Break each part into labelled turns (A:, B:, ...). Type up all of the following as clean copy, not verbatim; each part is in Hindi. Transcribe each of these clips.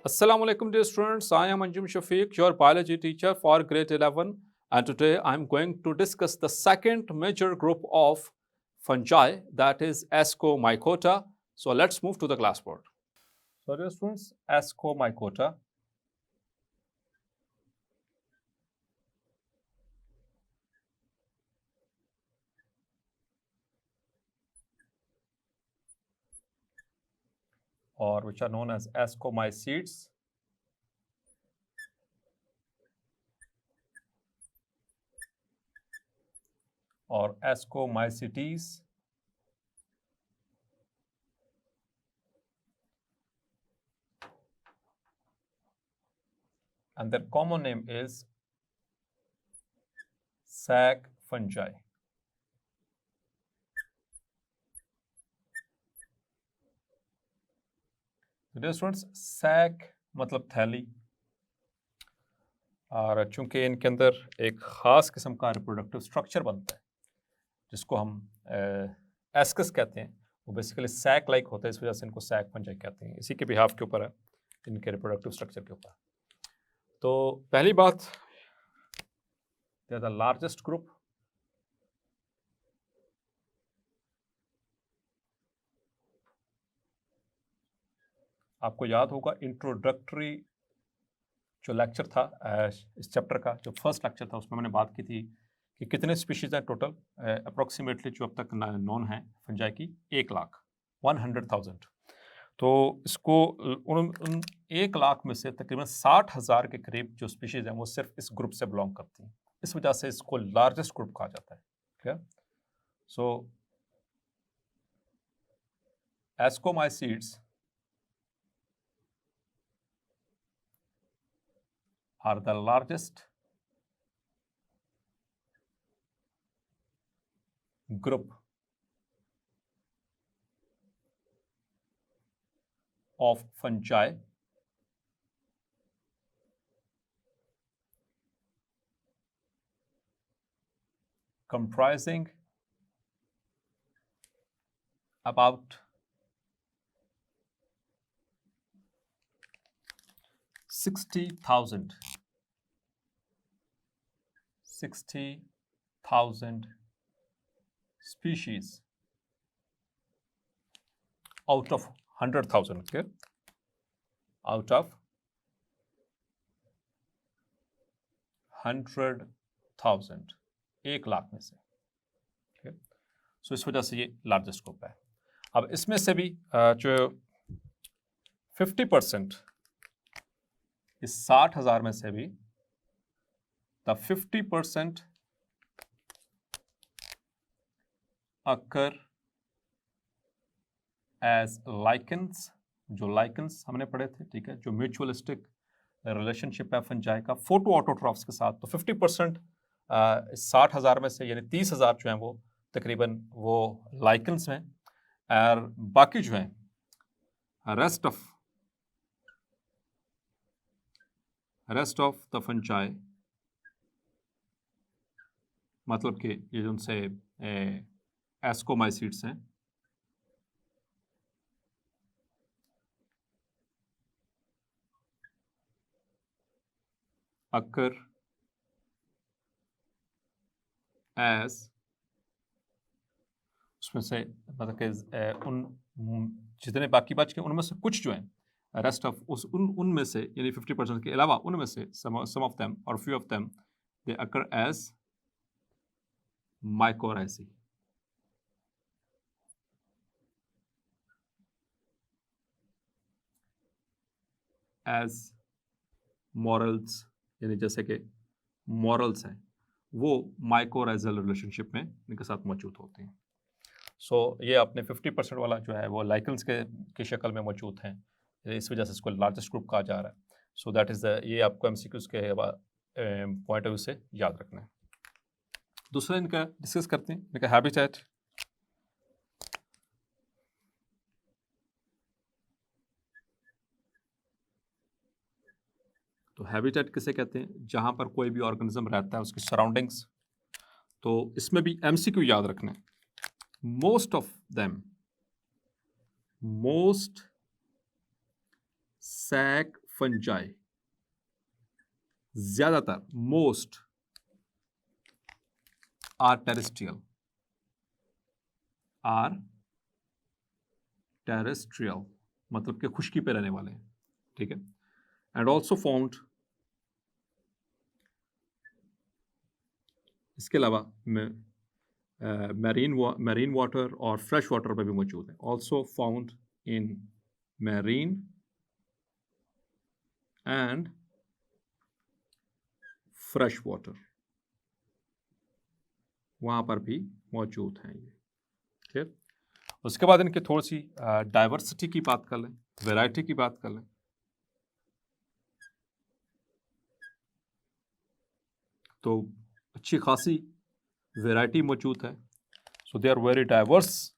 A: Assalamu alaikum dear students, I am Anjum Shafiq, your biology teacher for grade 11, and today I am going to discuss the second major group of fungi, that is Ascomycota. So let's move to the classboard. So dear students, Ascomycota. Or which are known as ascomycetes. Or Ascomycetes. And their common name is sac fungi. Dear students, sac मतलब थैली, और चूंकि इनके अंदर एक ख़ास किस्म का रिप्रोडक्टिव स्ट्रक्चर बनता है जिसको हम एस्कस कहते हैं, वो बेसिकली सैक लाइक होता है, इस वजह से इनको सैक फंजाई कहते हैं। इसी के बिहाफ के ऊपर है, इनके रिप्रोडक्टिव स्ट्रक्चर के ऊपर। तो पहली बात, they are the largest group. आपको याद होगा इंट्रोडक्टरी जो लेक्चर था इस चैप्टर का, जो फर्स्ट लेक्चर था, उसमें मैंने बात की थी कि कितने स्पीशीज़ हैं टोटल। अप्रॉक्सीमेटली जो अब तक नॉन है फंजाई की 1,00,000। तो इसको उन 1,00,000 में से तकरीबन 60,000 के करीब जो स्पीशीज़ हैं वो सिर्फ इस ग्रुप से बिलोंग करती हैं। इस वजह से इसको लार्जेस्ट ग्रुप कहा जाता है। Clear? So ascomycetes are the largest group of fungi comprising about 60,000 species out of 100,000. Okay, out of 100,000, 1,00,000 में से। okay? सो इस वजह से ये लार्जेस्ट ग्रुप है। अब इसमें से भी जो 50%, इस 60,000 में से भी the 50% occur as lichens, जो lichens हमने पढ़े थे, ठीक है, जो म्यूचुअलिस्टिक रिलेशनशिप है फंजाई का फोटो ऑटोट्रॉफ्स के साथ। तो 50% 60,000 में से, यानी 30,000 जो हैं वो तकरीबन वो लाइकन्स हैं, और बाकी जो हैं रेस्ट ऑफ द फंजाई, मतलब कि ये जो उनसे एस्कोमाइसीड्स हैं, occur as, उसमें से मतलब कि उन जितने बाकी बच के उनमें से कुछ जो हैं रेस्ट ऑफ उनमें से, यानी 50% के अलावा उनमें से सम ऑफ देम और few of them they occur as mycorrhizae. As morels, यानी जैसे कि मॉरल्स हैं वो माइकोराइजल रिलेशनशिप में इनके साथ मौजूद होते हैं। सो ये अपने 50% वाला जो है वो लाइकन्स की शक्ल में मौजूद हैं, इस वजह से इसको लार्जेस्ट ग्रुप कहा जा रहा है। सो दैट इज़ द, ये आपको एमसीक्यूज़ के पॉइंट ऑफ व्यू से याद रखना है। दूसरा इनका डिस्कस करते हैं, इनका हैबिटेट। तो हैबिटेट किसे कहते हैं? जहाँ पर कोई भी ऑर्गेनिज्म रहता है उसकी सराउंडिंग्स। तो इसमें भी एमसीक्यू याद रखना है। मोस्ट सैक फंजाई, ज्यादातर, मोस्ट आर टेरेस्ट्रियल, मतलब कि खुश्की पे रहने वाले हैं, ठीक है। एंड ऑल्सो फाउंड, इसके अलावा मैरीन वाटर और फ्रेश वाटर में भी मौजूद है। Also found in marine and fresh water, वहां पर भी मौजूद हैं ये, ठीक। उसके बाद इनकी थोड़ी सी डाइवर्सिटी की बात कर लें, वैरायटी की बात कर लें। तो अच्छी खासी वैरायटी मौजूद है। So they are very diverse,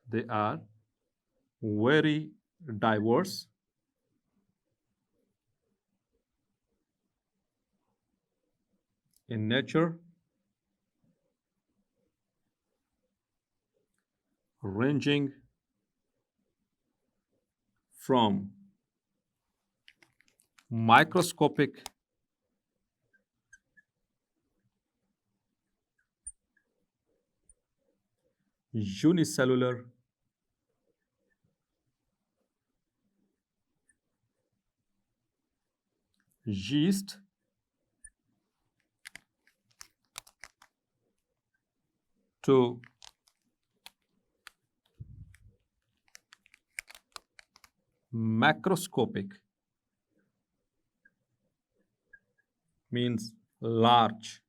A: they are very diverse in nature, ranging from microscopic unicellular yeast to macroscopic, means large,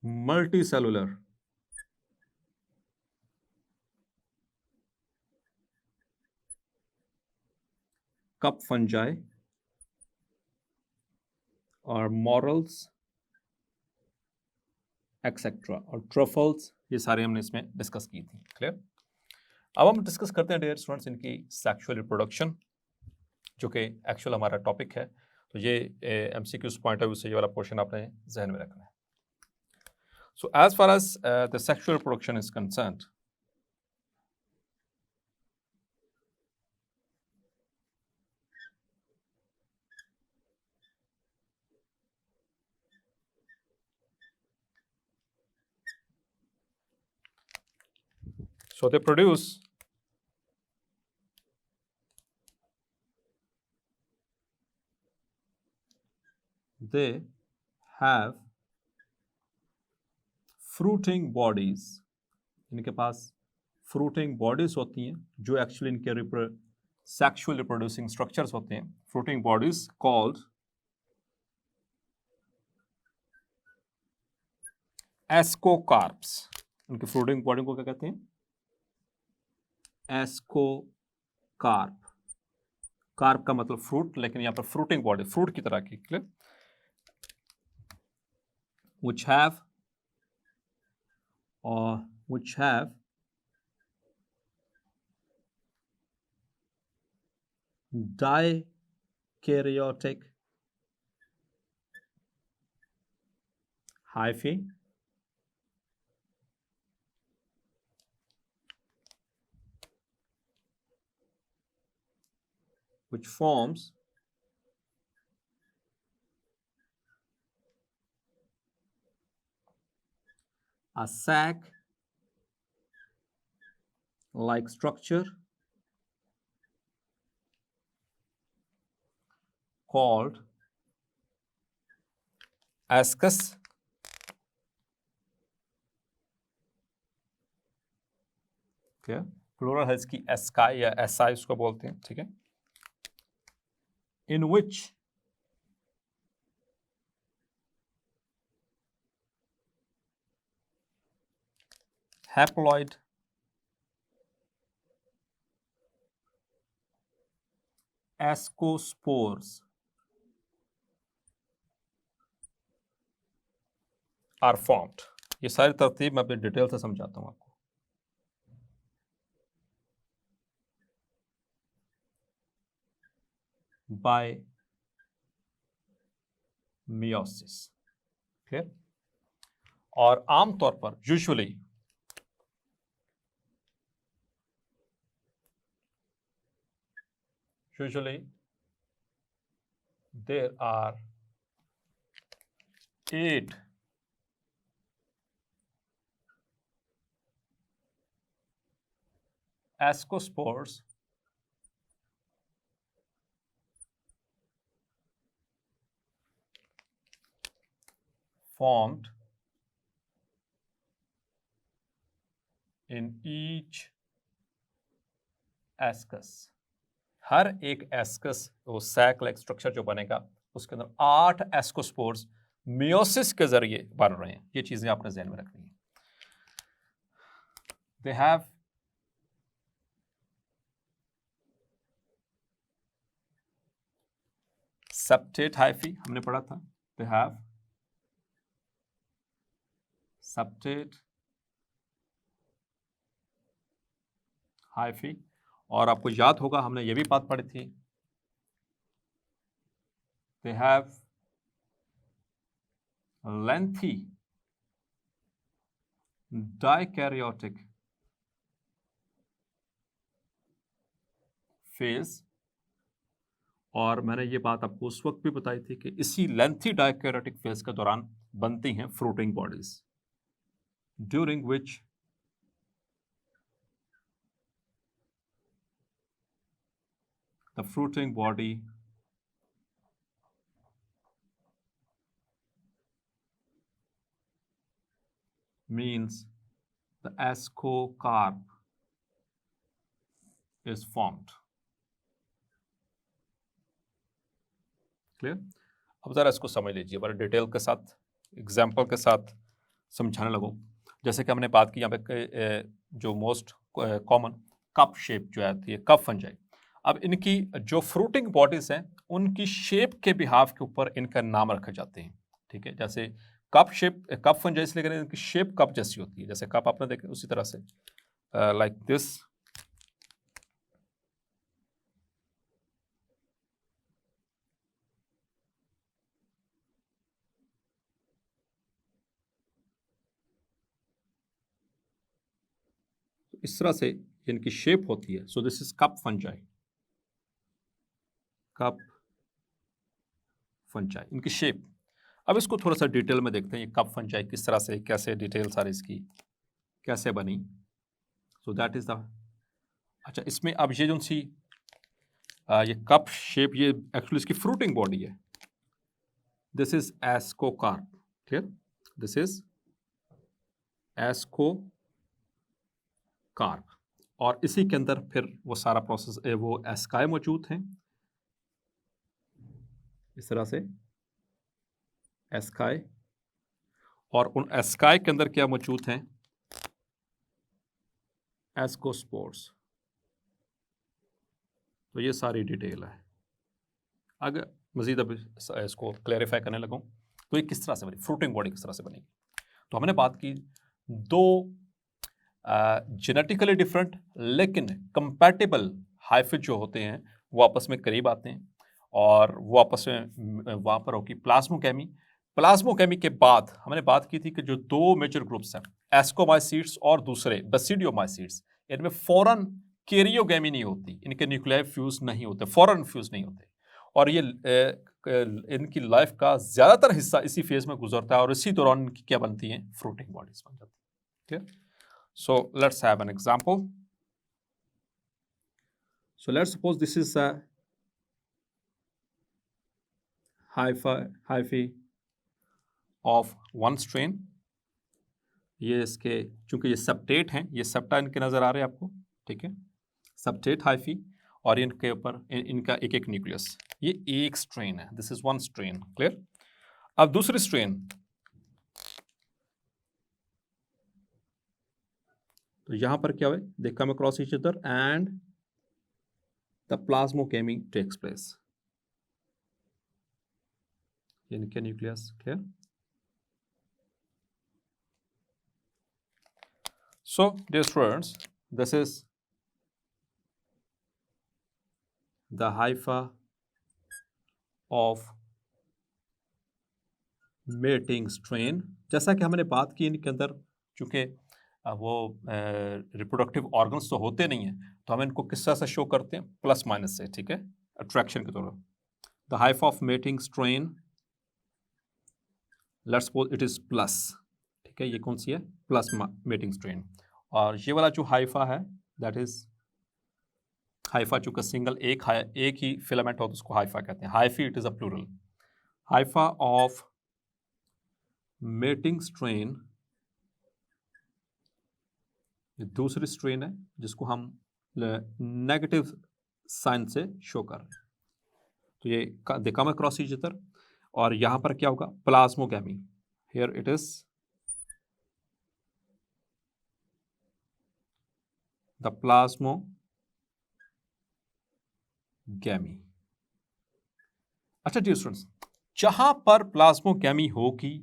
A: multicellular, cup fungi और morels एक्सेट्रा और ट्रफल्स, ये सारे हमने इसमें डिस्कस की थी। क्लियर। अब हम डिस्कस करते हैं डियर स्टूडेंट्स इनकी सेक्सुअल रिप्रोडक्शन, जो कि एक्चुअल हमारा टॉपिक है। तो ये एमसीक्यूज पॉइंट ऑफ व्यू से ये वाला पोर्शन आपने जहन में रखना है। So as far as the sexual reproduction is concerned, so they have fruiting bodies, इनके पास fruiting bodies होती हैं जो एक्चुअली इनके सेक्सुअल रिप्रोड्यूसिंग स्ट्रक्चर्स होते हैं। fruiting bodies called ascocarps. इनके फ्रूटिंग बॉडी को क्या कहते हैं? एस्कोकार्प। कार्प का मतलब फ्रूट, लेकिन यहां पर फ्रूटिंग बॉडी, फ्रूट की तरह की। Clear. which have dikaryotic hyphae which forms a sac like structure called ascus, plural है इसकी एस्काई या एसाई उसको बोलते हैं, ठीक है। in which haploid ascospores are formed। ये सारी तरतीब मैं अपनी डिटेल से समझाता हूं आपको। by meiosis, clear. और आमतौर पर usually usually there are 8 ascospores formed in each ascus. हर एक एस्कस वो सैक लाइक स्ट्रक्चर जो बनेगा उसके अंदर 8 एस्कोस्पोर्स मियोसिस के जरिए बन रहे हैं। ये चीजें आपने ध्यान में रखनी है। दे हैव septate hyphae, हमने पढ़ा था। दे हैव septate hyphae, और आपको याद होगा हमने ये भी बात पढ़ी थी, they have lengthy dikaryotic phase, और मैंने ये बात आपको उस वक्त भी बताई थी कि इसी लेंथी डायकैरियोटिक फेज के दौरान बनती हैं fruiting bodies, during which the fruiting body means the ascocarp is formed. Clear? अब जरा इसको समझ लीजिए, बड़े डिटेल के साथ एग्जाम्पल के साथ समझाने लगो। जैसे कि हमने बात की यहाँ पे जो मोस्ट कॉमन कप शेप जो आती है, कप फंजाई। अब इनकी जो फ्रूटिंग बॉडीज हैं उनकी शेप के बिहाफ के ऊपर इनका नाम रखे जाते हैं। ठीक है, जैसे कप शेप, कप फंजाई इसलिए करें इनकी शेप कप जैसी होती है, जैसे कप आपने देखे उसी तरह से लाइक दिस। इस तरह से इनकी शेप होती है। So this is cup fungi, cup fungi इनकी शेप। अब इसको थोड़ा सा डिटेल में देखते हैं, ये कप फंजाई किस तरह से, कैसे डिटेल सारी इसकी कैसे बनी। सो दैट इज द, अच्छा इसमें अब ये जो सी ये कप शेप, ये एक्चुअली इसकी फ्रूटिंग बॉडी है। This is ascocarp, clear? This is ascocarp, और इसी के अंदर फिर वो सारा प्रोसेस, वो एस्काई मौजूद हैं इस तरह से, एस्काई, और उन एस्काई के अंदर क्या मौजूद हैं, एस्कोस्पोर्स। तो ये सारी डिटेल है। अगर मजीद अब इसको क्लैरिफाई करने लगूं तो ये किस तरह से बनी, फ्रूटिंग बॉडी किस तरह से बनेगी। तो हमने बात की दो जेनेटिकली डिफरेंट लेकिन कंपैटिबल हाइफिड जो होते हैं वो आपस में करीब आते हैं, और वो आपस में वहाँ पर होगी प्लाज्मोकेमी। प्लाज्मोकेमी के बाद हमने बात की थी कि जो दो मेजर ग्रुप्स हैं, एस्कोमाइसीड्स और दूसरे बेसिडियोमाइसीड्स, इनमें फौरन कैरियोगेमी नहीं होती, इनके न्यूक्लियाई फ्यूज नहीं होते, फौरन फ्यूज नहीं होते, और ये इनकी लाइफ का ज़्यादातर हिस्सा इसी फेज में गुजरता है, और इसी दौरान इनकी क्या बनती हैं, फ्रूटिंग बॉडीज बन जाती है। So let's have an example. So let's suppose this is a hyphae of one strain. ये इसके, चूंकि ये सेप्टेट हैं, ये सेप्टा इनके नजर आ रहे हैं आपको, ठीक है, सेप्टेट हाइफी, और इनके ऊपर इनका एक एक न्यूक्लियस, ये एक स्ट्रेन है, this is one strain, clear? अब दूसरी स्ट्रेन, तो यहां पर क्या हुआ, they come across each other and the plasmogamy takes place, इनके nucleus, clear? So dear students, this is the hypha of mating strain। जैसा कि हमने बात की इनके अंदर चूंकि वो रिप्रोडक्टिव ऑर्गन्स तो होते नहीं हैं, तो हम इनको किस तरह से शो करते हैं, प्लस माइनस से, ठीक है, अट्रैक्शन के तौर पर। The Haifa of mating strain, let's suppose it is plus, ठीक है, ये कौन सी है, प्लस मेटिंग स्ट्रेन। और ये वाला जो हाइफा है दैट इज हाइफा, चूंकि सिंगल एक ही फिलामेंट हो तो उसको हाइफा कहते हैं। Hyphae it is a plural. Hypha of mating strain, ये दूसरी स्ट्रेन है जिसको हम नेगेटिव साइन से शो कर रहे हैं। तो ये दे कम अक्रॉस ईच अदर, और यहां पर क्या होगा, plasmogamy, here it is the plasmogamy. अच्छा डियर स्टूडेंट्स, जहां पर प्लाज्मोगैमी होगी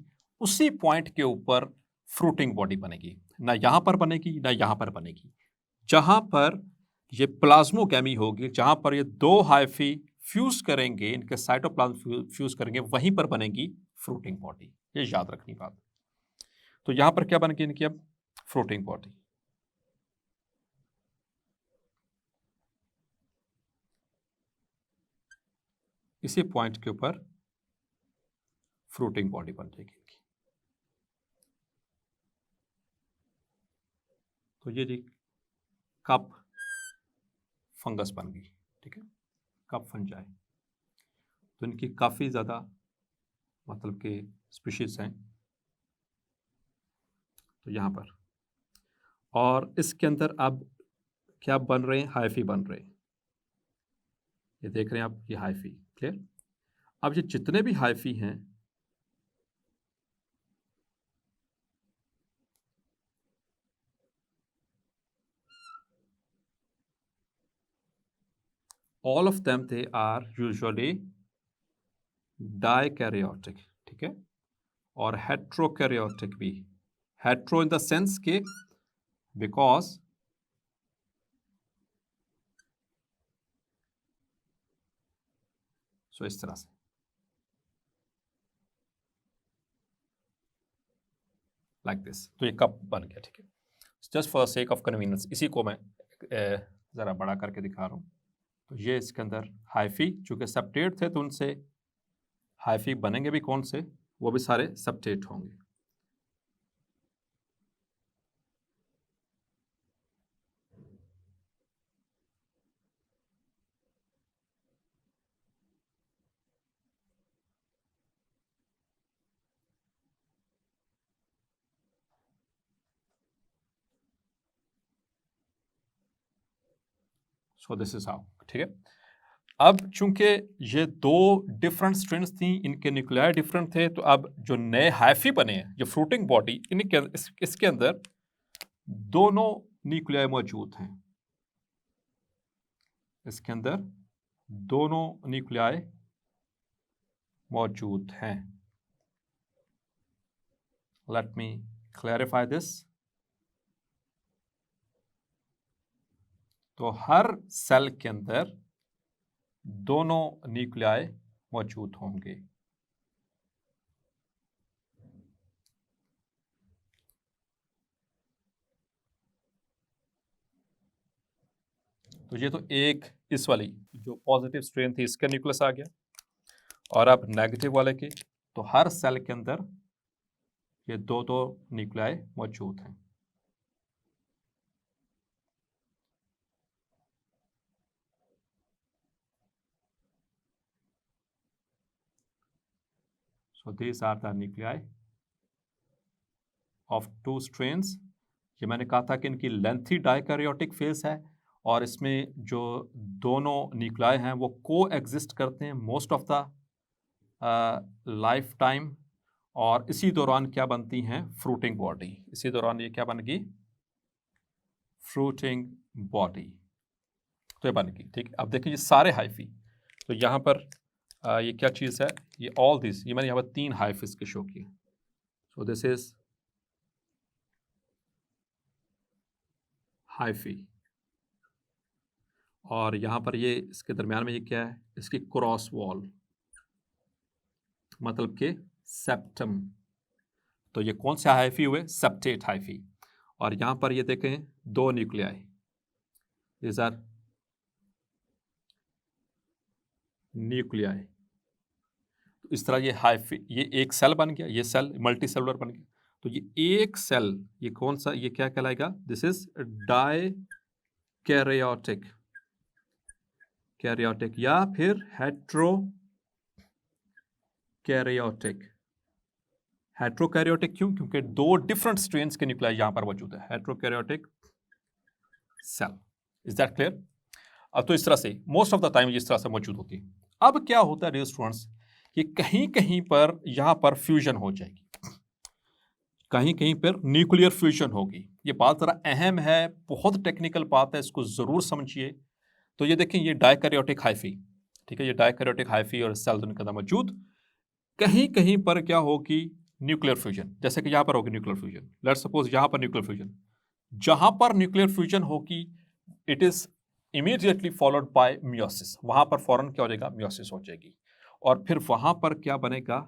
A: उसी पॉइंट के ऊपर फ्रूटिंग बॉडी बनेगी, ना यहां पर बनेगी ना यहां पर बनेगी। जहां पर ये प्लाज्मोगैमी होगी, जहां पर ये दो हाइफी फ्यूज करेंगे, इनके साइटोप्लाज्म फ्यूज करेंगे, वहीं पर बनेगी फ्रूटिंग बॉडी। ये याद रखनी बात। तो यहां पर क्या बनेगी इनकी अब, फ्रूटिंग बॉडी। इसी पॉइंट के ऊपर फ्रूटिंग बॉडी बन जाएगी। तो ये जी कप फंगस बन गई, ठीक है, कप फंजाई। तो इनकी काफी ज्यादा मतलब के स्पीशीज हैं तो यहां पर, और इसके अंदर अब क्या बन रहे हैं, हाइफी बन रहे हैं। ये देख रहे हैं आप, ये हाइफी, क्लियर। अब ये जितने भी हाइफी हैं, all of them they are usually dikaryotic, ठीक है, और हेट्रोकैरियोटिक भी। हेट्रो इन द सेंस के बिकॉज सो इस तरह से लाइक दिस। तो ये कप बन गया, ठीक है, just for the sake of convenience इसी को मैं जरा बड़ा करके दिखा रहा हूं। तो ये इसके अंदर हाइफी, चूंकि सेप्टेट थे तो उनसे हाइफी बनेंगे भी कौन से, वो भी सारे सेप्टेट होंगे। सो दिस इज हाउ, ठीक है। अब चूंकि ये दो डिफरेंट स्ट्रेन्स थी, इनके न्यूक्लियाई डिफरेंट थे, तो अब जो नए हाइफी बने हैं, जो फ्रूटिंग बॉडी, इनके इसके अंदर दोनों न्यूक्लियाई मौजूद हैं। इसके अंदर दोनों न्यूक्लियाई मौजूद हैं। Let me clarify this. तो हर सेल के अंदर दोनों न्यूक्लियाई मौजूद होंगे। तो ये तो एक इस वाली जो पॉजिटिव स्ट्रेन थी इसका न्यूक्लियस आ गया, और अब नेगेटिव वाले की, तो हर सेल के अंदर ये दो दो न्यूक्लियाई मौजूद हैं। So these are the nuclei of two strains। ये मैंने कहा था कि इनकी लेंथी डाइकैरियोटिक फेज है, और इसमें जो दोनों न्यूक्लियाई हैं वो को एग्जिस्ट करते हैं most of the life time, और इसी दौरान क्या बनती हैं, फ्रूटिंग बॉडी। इसी दौरान ये क्या बन गई, फ्रूटिंग बॉडी। तो ये बन गई, ठीक। अब देखिए ये सारे हाइफी, तो यहाँ पर ये क्या चीज़ है, ये ऑल दिस, ये मैंने यहाँ पर 3 हाइफिस के शो किए। सो दिस इज हाइफी, और यहाँ पर ये इसके दरमियान में ये क्या है, इसकी क्रॉस वॉल, मतलब के सेप्टम। तो ये कौन से हाइफी हुए, सेप्टेट हाइफी। और यहाँ पर ये देखें दो न्यूक्लियाई, दिस आर न्यूक्लियाई। तो इस तरह ये एक सेल बन गया, ये सेल मल्टी सेलुलर बन गया। तो ये एक सेल, ये कौन सा, ये क्या कहलाएगा? दिस इज डाइकैरियोटिक, कैरियोटिक या फिर हेट्रोकैरियोटिक। हेट्रोकैरियोटिक क्यों? क्योंकि दो डिफरेंट स्ट्रेन्स के न्यूक्लियाई यहां पर मौजूद है। हेट्रोकैरियोटिक सेल। Is that clear? अब तो इस तरह से मोस्ट ऑफ द टाइम इस तरह से मौजूद होती है। अब क्या होता है डियर स्टूडेंट्स कि कहीं कहीं पर यहां पर फ्यूजन हो जाएगी, कहीं कहीं पर न्यूक्लियर फ्यूजन होगी। ये बात जरा अहम है, बहुत टेक्निकल बात है, इसको जरूर समझिए। तो ये देखें, ये डाइकैरियोटिक हाइफी, ठीक है, ये डाइकैरियोटिक हाइफी और सेल दोनों के अंदर मौजूद। कहीं कहीं पर क्या होगी? Nuclear fusion. जैसे कि यहां पर होगी न्यूक्लियर फ्यूजन, लेट्स सपोज यहां पर न्यूक्लियर फ्यूजन, जहां पर न्यूक्लियर फ्यूजन होगी it is immediately followed by meiosis. वहां पर फौरन क्या हो जाएगा? मियोसिस हो जाएगी। और फिर वहां पर क्या बनेगा?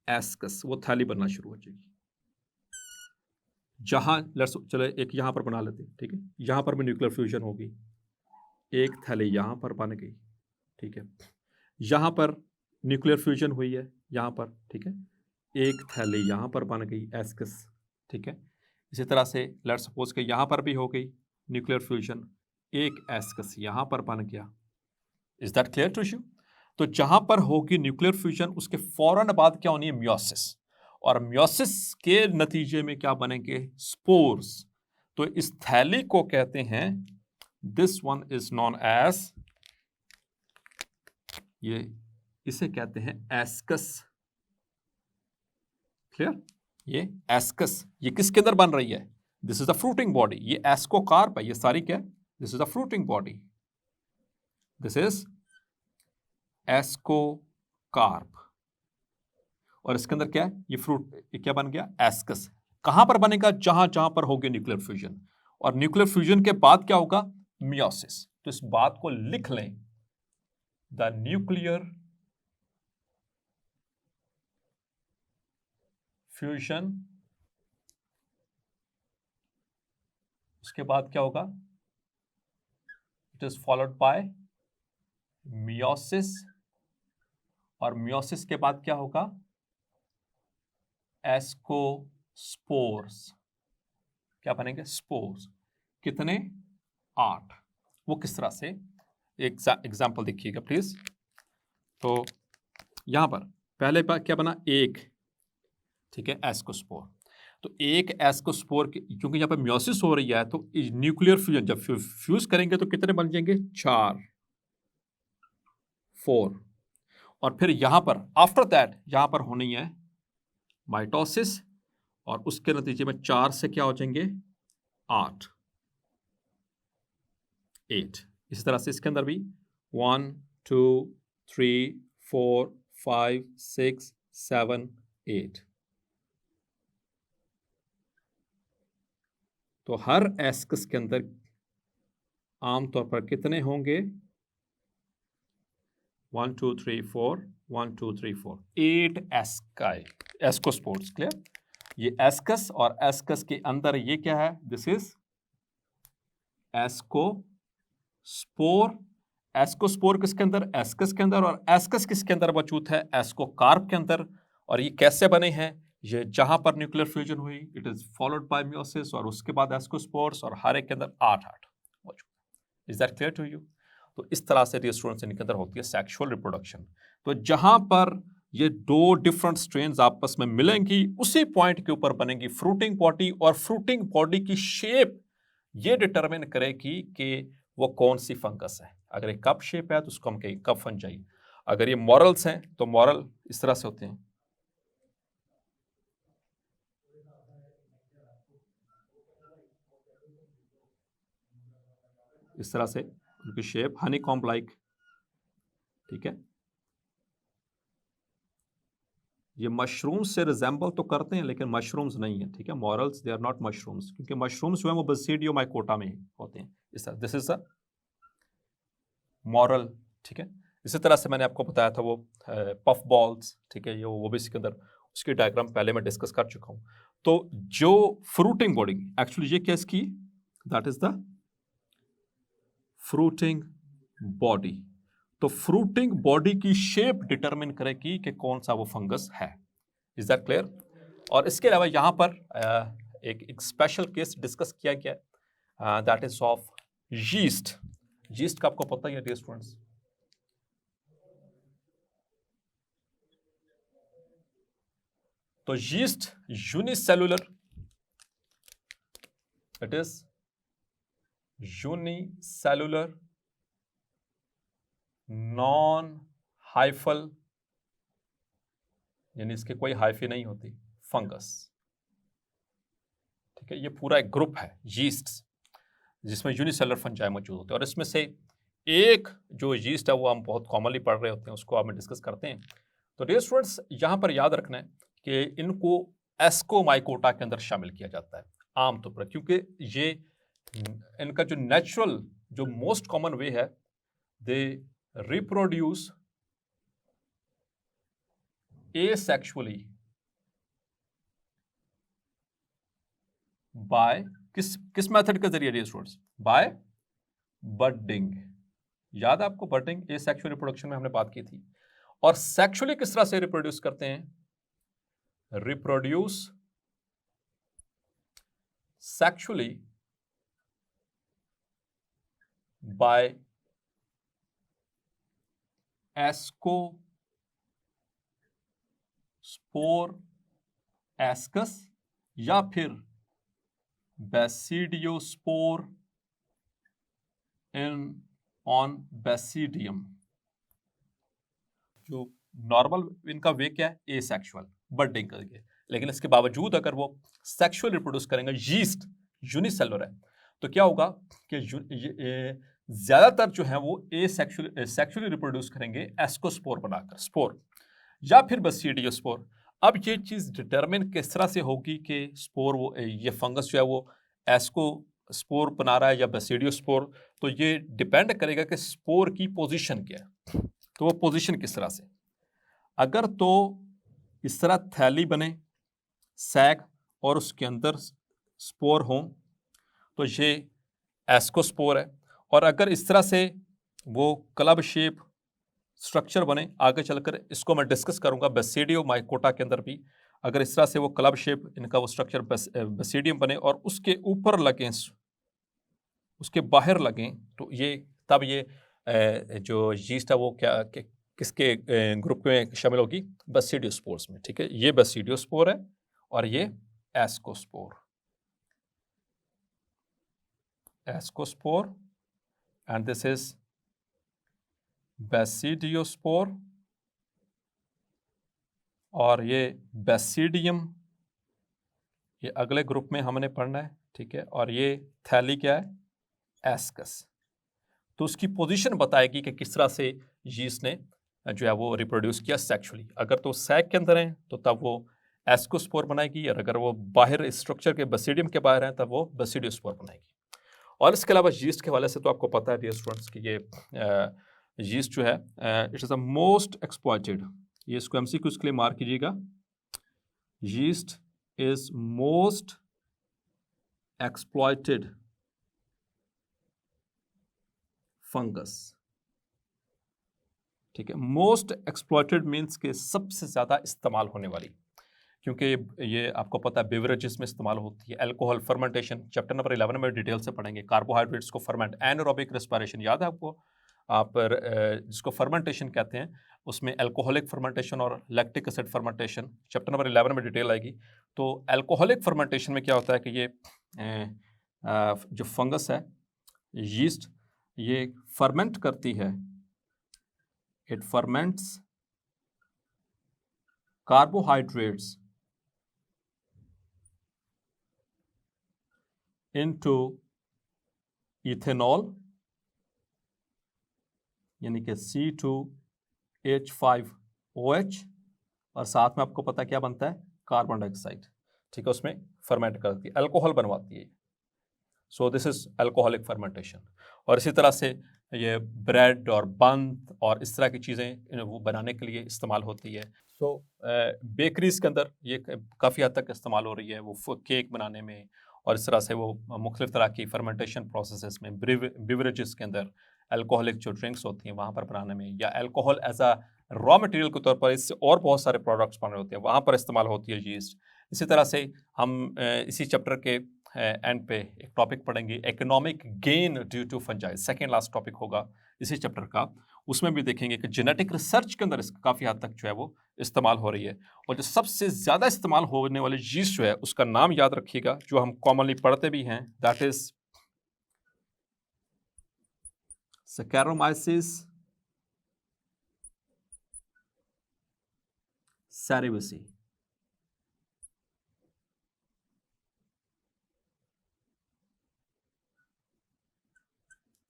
A: एस्कस, वो थैली बनना शुरू हो जाएगी। जहां लेट्स चलो एक यहां पर बना लेते हैं, ठीक है, यहां पर भी न्यूक्लियर फ्यूजन होगी, एक थैली यहां पर बन गई, ठीक है, यहां पर न्यूक्लियर फ्यूजन हुई है यहां पर, ठीक है, एक थैली यहां पर बन गई, एस्कस, ठीक है। इसी तरह से लेट्स सपोज कि यहां पर भी हो गई न्यूक्लियर फ्यूजन, एक एस्कस यहां पर बन गया। Is that clear to you? तो जहां पर होगी न्यूक्लियर फ्यूजन उसके फौरन बाद क्या होनी है? मियोसिस। और मियोसिस के नतीजे में क्या बनेंगे? स्पोर्स। तो इस थैली को कहते हैं, this one is known as, ये इसे कहते हैं एस्कस। क्लियर? ये एस्कस, ये किसके अंदर बन रही है? This is the fruiting body. ये एस्कोकार्प है, ये सारी क्या? This is the fruiting body, this is ascocarp. और इसके अंदर क्या है? ये फ्रूट, ये क्या बन गया? एस्कस। कहां पर बनेगा? जहां जहां पर होगी न्यूक्लियर फ्यूजन। और न्यूक्लियर फ्यूजन के बाद क्या होगा? मियोसिस। तो इस बात को लिख लें, द न्यूक्लियर फ्यूजन, उसके बाद क्या होगा? It is followed by meiosis. और मियोसिस के बाद क्या होगा? एस्कोस्पोर्स। क्या बनेंगे? स्पोर्स। कितने? 8। वो किस तरह से? एग्जाम्पल देखिएगा प्लीज। तो यहां पर पहले क्या बना? एक, ठीक है, एस्कोस्पोर। तो एक एस्कोस्पोर क्योंकि यहां पर मियोसिस हो रही है तो न्यूक्लियर फ्यूजन जब फ्यूज करेंगे तो कितने बन जाएंगे? 4। और फिर यहां पर आफ्टर दैट यहां पर होनी है माइटोसिस, और उसके नतीजे में 4 से क्या हो जाएंगे? 8। इसी तरह से इसके अंदर भी 1 2 3 4 5 6 7 8। तो हर एस्कस के अंदर आमतौर पर कितने होंगे? 1 2 3 4 1 2 3 4 8 एस्काई, एस्कोस्पोर्स। क्लियर? ये एस्कस, और एस्कस के अंदर ये क्या है? This is ascospore. एस्कोस्पोर किसके अंदर? एस्कस के अंदर। और एस्कस किसके अंदर मौजूद है? एस्कोकार्प के अंदर। और ये कैसे बने हैं? ये जहां पर न्यूक्लियर फ्यूजन हुई it is followed by meiosis, और उसके बाद एस्कोस्पोर्स, और हर एक के अंदर 8 मौजूद। Is that clear to you? तो इस तरह से डियर स्टूडेंट्स इनके अंदर होती है सेक्सुअल रिप्रोडक्शन। तो जहां पर ये दो डिफरेंट स्ट्रेन्स आपस में मिलेंगी उसी पॉइंट के ऊपर बनेगी फ्रूटिंग बॉडी, और फ्रूटिंग बॉडी की शेप ये डिटरमिन करेगी कि वो कौन सी फंगस है। अगर ये कप शेप है तो उसको हम कहेंगे कप फंजाई। अगर ये मॉरल्स हैं तो मॉरल इस तरह से होते हैं, इस तरह से उनकी शेप हनी कॉम्ब लाइक, ठीक है। ये मशरूम्स से रिजेंबल तो करते हैं लेकिन मशरूम्स नहीं है, ठीक है। Morels they are not mushrooms, क्योंकि मशरूम्स जो है वो बसीडियो माइकोटा में होते हैं। इस तरह दिस इज अ मॉरल, ठीक है। इसी तरह से मैंने आपको बताया था वो पफ बॉल्स, ठीक है, ये वो भी इसके अंदर उसकी डायग्राम पहले मैं डिस्कस कर चुका हूं। तो जो फ्रूटिंग बॉडी एक्चुअली ये क्या इसकी, that is the fruiting body. तो फ्रूटिंग बॉडी की शेप डिटरमिन करेगी कि कौन सा वो फंगस है। Is that clear? और इसके अलावा यहाँ पर एक स्पेशल केस डिस्कस किया गया, that is of yeast. Yeast का आपको पता ही है डियर स्टूडेंट्स। तो yeast unicellular, it is unicellular non hyphal, यानी इसके कोई हाइफी नहीं होती, फंगस। ठीक है, ये पूरा एक ग्रुप है यीस्ट जिसमें यूनिसेलुलर फंजाई मौजूद होते हैं। और इसमें से एक जो यीस्ट है वो हम बहुत कॉमनली पढ़ रहे होते हैं, उसको हम डिस्कस करते हैं। तो डियर स्टूडेंट्स, यहाँ पर याद रखना है कि इनको एस्कोमाइकोटा के अंदर शामिल किया जाता है आमतौर पर, क्योंकि ये इनका जो नेचुरल जो मोस्ट कॉमन वे है, दे रिप्रोड्यूस एसेक्सुअली बाय किस मेथड के जरिए डियर स्टूडेंट्स? Bye budding. याद है आपको बडिंग, एसेक्सुअल रिप्रोडक्शन में हमने बात की थी। और सेक्सुअली किस तरह से रिप्रोड्यूस करते हैं? Reproduce sexually by ascospore ascus या फिर बेसिडियोस्पोर इन ऑन बेसिडियम। जो नॉर्मल इनका वे क्या है? एसेक्सुअल बडिंग करके। लेकिन इसके बावजूद अगर वो सेक्सुअल रिप्रोड्यूस करेंगे, यीस्ट यूनिसेलुलर है, तो क्या होगा कि ज्यादातर जो है वो सेक्सुअली रिप्रोड्यूस करेंगे एस्कोस्पोर बनाकर, स्पोर या फिर बेसिडियोस्पोर। अब ये चीज डिटरमिन किस तरह से होगी कि स्पोर वो ये फंगस जो है वो एस्कोस्पोर बना रहा है या बेसिडियोस्पोर? तो ये डिपेंड करेगा कि स्पोर की पोजीशन क्या है। तो वो पोजीशन किस तरह से, अगर तो इस तरह थैली बने सैक और उसके अंदर स्पोर हों तो ये एस्कोस्पोर है। और अगर इस तरह से वो क्लब शेप स्ट्रक्चर बने, आगे चलकर इसको मैं डिस्कस करूंगा बेसिडियो माइकोटा के अंदर भी, अगर इस तरह से वो क्लब शेप इनका वो स्ट्रक्चर बेसिडियम बने और उसके ऊपर लगें, उसके बाहर लगें, तो ये तब ये जो यीस्ट है वो किसके ग्रुप में शामिल होगी? बेसिडियोस्पोर्स में। ठीक है, ये बेसिडियोस्पोर है और ये ascospore, and this is basidiospore और ये बेसिडियम, ये अगले ग्रुप में हमने पढ़ना है। ठीक है, और ये थैली क्या है? एस्कस। तो उसकी पोजीशन बताएगी कि किस तरह से यीस्ट ने जो है वो रिप्रोड्यूस किया सेक्सुअली। अगर तो सैक के अंदर है तो तब वो एस्कोस्पोर बनाएगी, और अगर वो बाहर स्ट्रक्चर के बेसिडियम के बाहर है तब वो बेसिडियोस्पोर बनाएगी। और इसके अलावा यीस्ट के हवाले से तो आपको पता है डियर स्टूडेंट्स कि ये यीस्ट जो है it is the most exploited, ये इसको एमसीक्यूज के लिए मार्क कीजिएगा, yeast is most exploited fungus. ठीक है, मोस्ट एक्सप्लॉइटेड मीन्स के सबसे ज्यादा इस्तेमाल होने वाली, क्योंकि ये आपको पता है बेवरेजेस में इस्तेमाल होती है। अल्कोहल फर्मेंटेशन चैप्टर नंबर 11 में डिटेल से पढ़ेंगे। कार्बोहाइड्रेट्स को फर्मेंट, एनारोबिक रेस्पिरेशन याद है आपको, आप जिसको फर्मेंटेशन कहते हैं, उसमें अल्कोहलिक फर्मेंटेशन और lactic acid fermentation chapter number 11 में डिटेल आएगी। तो अल्कोहलिक फर्मेंटेशन में क्या होता है कि ये जो फंगस है यीस्ट, ये फर्मेंट करती है, इट फर्मेंट्स कार्बोहाइड्रेट्स इनटू इथेनॉल, यानी कि C2H5OH, और साथ में आपको पता क्या बनता है? Carbon dioxide. ठीक है, उसमें फर्मेंट करती है, अल्कोहल बनवाती है। So this is alcoholic fermentation. और इसी तरह से ये ब्रेड और बन और इस तरह की चीज़ें वो बनाने के लिए इस्तेमाल होती है। सो बेकरीज के अंदर ये काफ़ी हद तक इस्तेमाल हो रही है, वो केक बनाने में, और इस तरह से वो मुख्तलिफ तरह की फर्मेंटेशन प्रोसेसेस में, बिवरेजेस के अंदर, अल्कोहलिक जो ड्रिंक्स होती हैं वहाँ पर बनाने में, या alcohol as a raw material के तौर पर इससे और बहुत सारे प्रोडक्ट्स बने होते हैं, वहाँ पर इस्तेमाल होती है यीस्ट। इसी तरह से हम इसी चैप्टर के एंड पे एक टॉपिक पढ़ेंगे, economic gain due to fungi, second last topic होगा इसी चैप्टर का। उसमें भी देखेंगे कि जेनेटिक रिसर्च के अंदर इसका काफ़ी हद तक जो है वो इस्तेमाल हो रही है। और जो सबसे ज़्यादा इस्तेमाल होने वाली यीस्ट जो है उसका नाम याद रखिएगा, जो हम कॉमनली पढ़ते भी हैं, that is Saccharomyces cerevisiae।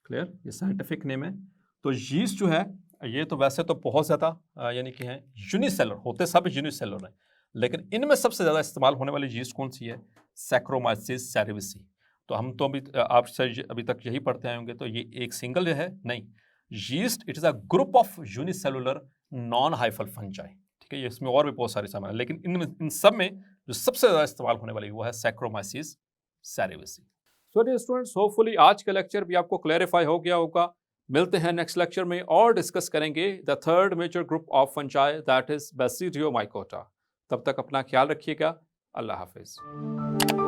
A: Clear, ये साइंटिफिक नेम है। तो यीस्ट जो है ये तो वैसे तो बहुत ज़्यादा यानी कि हैं यूनिसेलर, होते सब यूनिसेलर हैं, लेकिन इनमें सबसे ज़्यादा इस्तेमाल होने वाली यीस्ट कौन सी है? Saccharomyces cerevisiae। तो हम तो अभी आपसे अभी तक यही पढ़ते आए होंगे, तो ये एक सिंगल है नहीं, yeast it is a group of unicellular non hyphal fungi. ठीक है, ये इसमें और भी बहुत सारे सामान है, लेकिन इन सब में जो सबसे ज़्यादा इस्तेमाल होने वाली वो है Saccharomyces cerevisiae। So dear students, hopefully आज का लेक्चर भी आपको क्लैरिफाई हो गया होगा। मिलते हैं नेक्स्ट लेक्चर में और डिस्कस करेंगे the third major group of fungi, that is basidiomycota. तब तक अपना ख्याल रखिएगा। अल्लाह हाफिज।